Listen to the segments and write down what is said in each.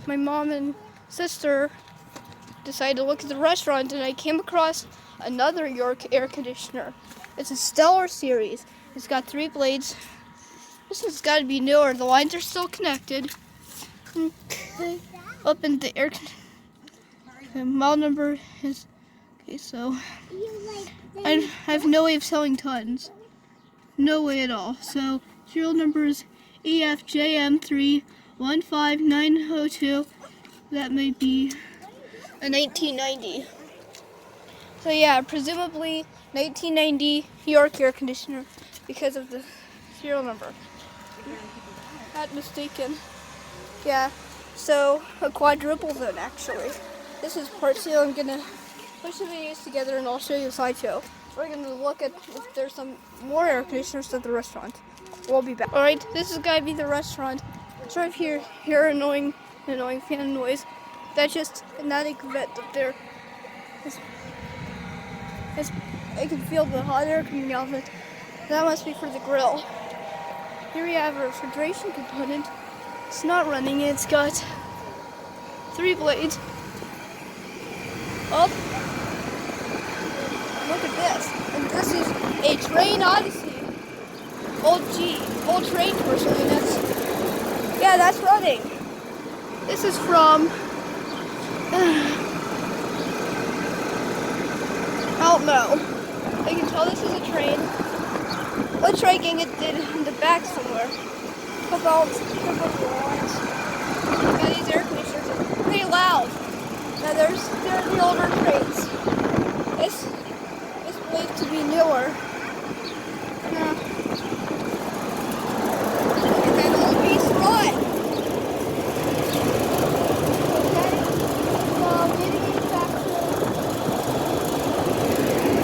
my mom and sister decided to look at the restaurant, and I came across another York air conditioner. It's a Stellar series. It's got 3 blades. This has got to be newer. The lines are still connected. Open the air. The model number is okay. So I have no way of selling tons. No way at all. So serial number is EFJM315902. That may be a 1990. So yeah, presumably 1990 York air conditioner because of the serial number. Not mistaken. Yeah, so a quadruple zone actually. This is part 2. I'm gonna push the videos together and I'll show you a slideshow. We're gonna look at if there's some more air conditioners at the restaurant. We'll be back. Alright, this is gonna be the restaurant. So if you hear annoying fan noise, that's just an attic vent up there. I can feel the hot air coming out of it. That must be for the grill. Here we have a refrigeration component. It's not running. It's got 3 blades. Oh, look at this. And this is a Trane Odyssey. Old Trane commercial units. Yeah, that's running. This is from I don't know. I can tell this is a train. Let's try getting it in the back somewhere. How about the lines? Yeah, these air conditioners are pretty loud. Now they're the older trains. This believed to be newer. Look at that old beast run.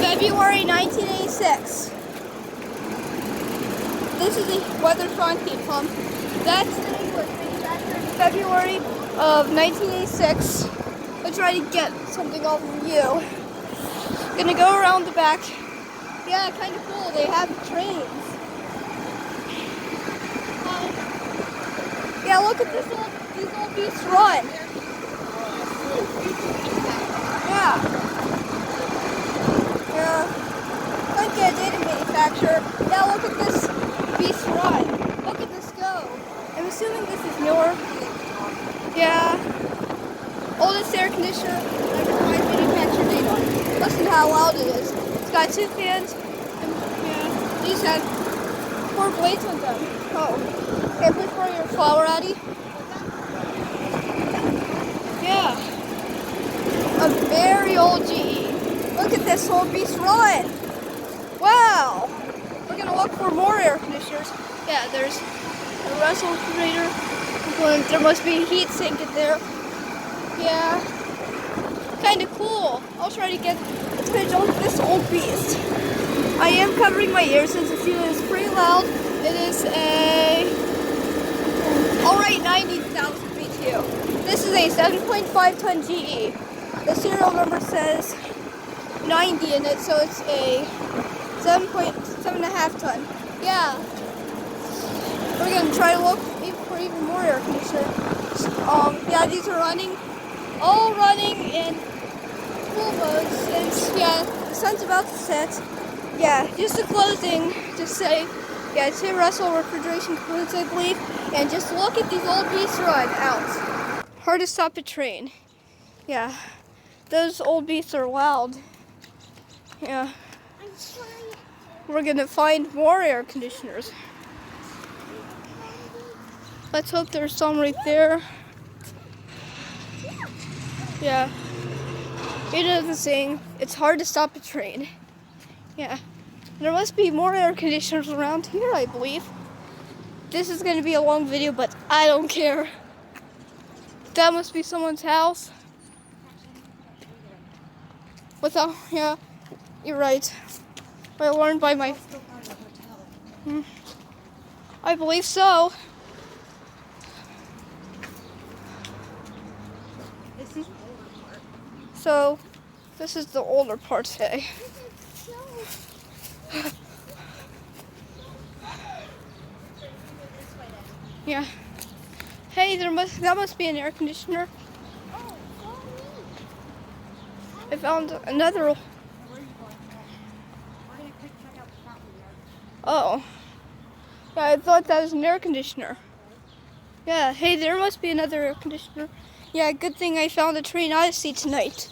February 1986. This is a Weathertron heat pump. That's the English manufactured in February of 1986. I'll try to get something off of you. Gonna go around the back. Yeah, kind of cool. They have trains. Yeah, look at these old beasts run. Yeah. Like a data manufacturer. Now look at this beast run. Look at this go. I'm assuming this is newer. Yeah. Oldest air conditioner ever find manufacturer data. Listen to how loud it is. It's got 2 fans. And, yeah. These have 4 blades on them. Oh. Okay, please pour your flour, Addie. Yeah. A very old GE. Look at this whole beast run. Wow. We're gonna look for more air conditioners. Yeah, there's a Russell refrigerator. There must be a heat sink in there. Yeah. Kind of cool. I'll try to get a picture of this old beast. I am covering my ears since the ceiling is pretty loud. It is a alright 90,000 BTU. This is a 7.5 ton GE. The serial number says 90 in it, so it's a 7.5 ton. Yeah. We're gonna try to look for even more air conditioners. Yeah, these are all running in full mode since, yeah, the sun's about to set. Yeah, just a closing to say, yeah, it's a Russell refrigeration components, I believe. And just look at these old beasts run out. Hard to stop a train. Yeah, those old beasts are loud. Yeah. We're gonna find more air conditioners. Let's hope there's some right there. Yeah. You know the saying, it's hard to stop a train. Yeah. There must be more air conditioners around here, I believe. This is gonna be a long video, but I don't care. That must be someone's house. Without, yeah, you're right. I learned by my... I believe so. So, this is the older part today. Yeah. Hey, that must be an air conditioner. I found another. Oh. Yeah, I thought that was an air conditioner. Yeah, hey, there must be another air conditioner. Yeah, good thing I found a Trane HVAC tonight.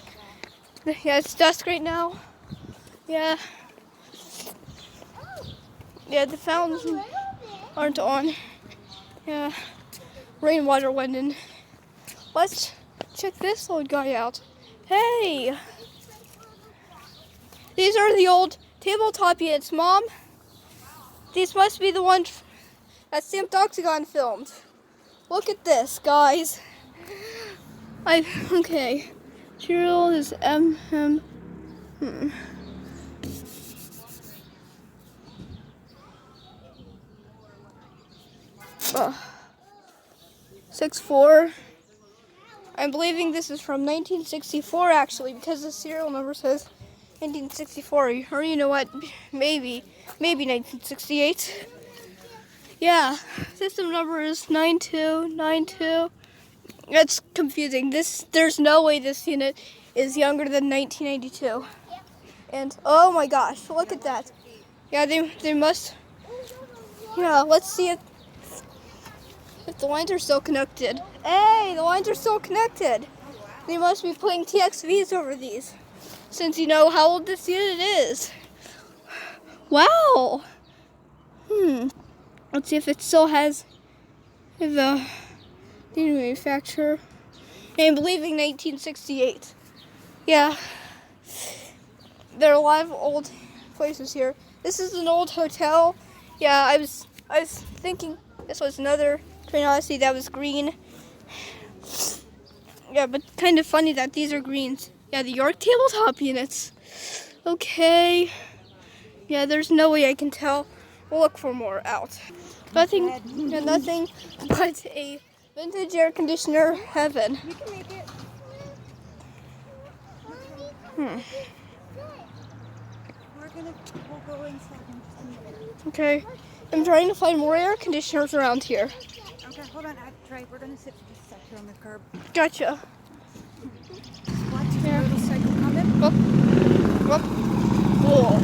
Yeah, it's dusk right now. Yeah. Yeah, the fountains aren't on. Yeah, rainwater went in. Let's check this old guy out. Hey! These are the old tabletop units, Mom. These must be the ones that Stamped Octagon filmed. Look at this, guys. Okay. Serial is MM. 64. I'm believing this is from 1964 actually, because the serial number says 1964. Or you know what? Maybe 1968. Yeah, system number is 9292. That's confusing. There's no way this unit is younger than 1992. And oh my gosh, look at that. Yeah, they must. Yeah, let's see if the lines are still connected. Hey, the lines are still connected. They must be putting TXVs over these, since you know how old this unit is. Wow. Let's see if it still has the manufacturer. I'm believing 1968. Yeah. There are a lot of old places here. This is an old hotel. Yeah, I was thinking this was another Trane HVAC that was green. Yeah, but kind of funny that these are greens. Yeah, the York tabletop units. Okay. Yeah, there's no way I can tell. We'll look for more out. Nothing but a vintage air conditioner heaven. We'll go inside in just a minute. Okay. I'm trying to find more air conditioners around here. Okay, hold on. Trey, we're going to sit just a sec here on the curb. Gotcha. Watch your motorcycle coming. Whoop. Whoa.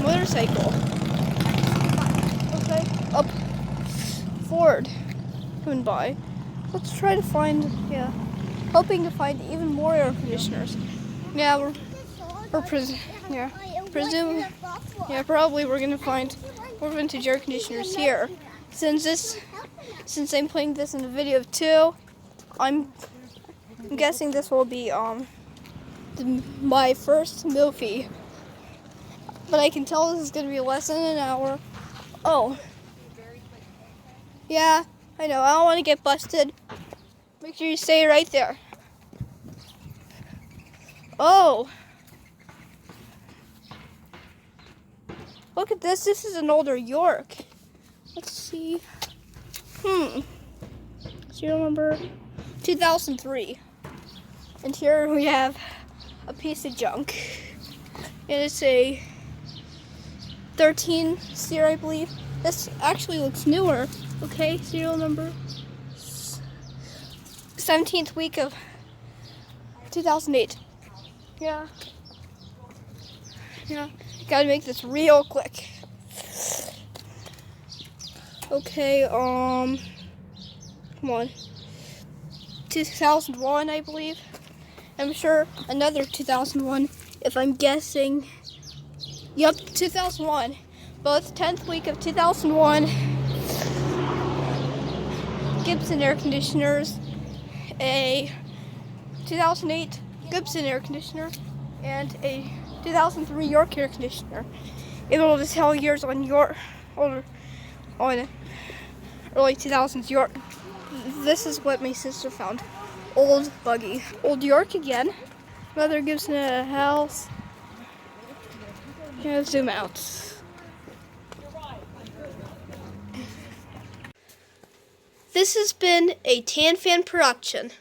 Motorcycle. Okay. Up. Ford. Coming by. Let's try to find, hoping to find even more air conditioners. Yeah, probably we're gonna find more vintage air conditioners here. Since I'm playing this in a video of 2, I'm guessing this will be my first movie. But I can tell this is gonna be less than an hour. Oh. Yeah, I know. I don't want to get busted. Make sure you stay right there. Oh. Look at this. This is an older York. Let's see. Serial number 2003. And here we have a piece of junk. And it's a 13 SEER, I believe. This actually looks newer. Okay, serial number 17th week of 2008. Yeah, gotta make this real quick. Okay, come on. 2001, I believe. I'm sure another 2001, if I'm guessing. Yep, 2001. Both 10th week of 2001. Gibson air conditioners, a 2008 Gibson air conditioner, and a 2003 York air conditioner. It'll just tell years on early 2000s York. This is what my sister found. Old buggy. Old York again. Another Gibson at a house. Yeah, zoom out. This has been a Tan Fan production.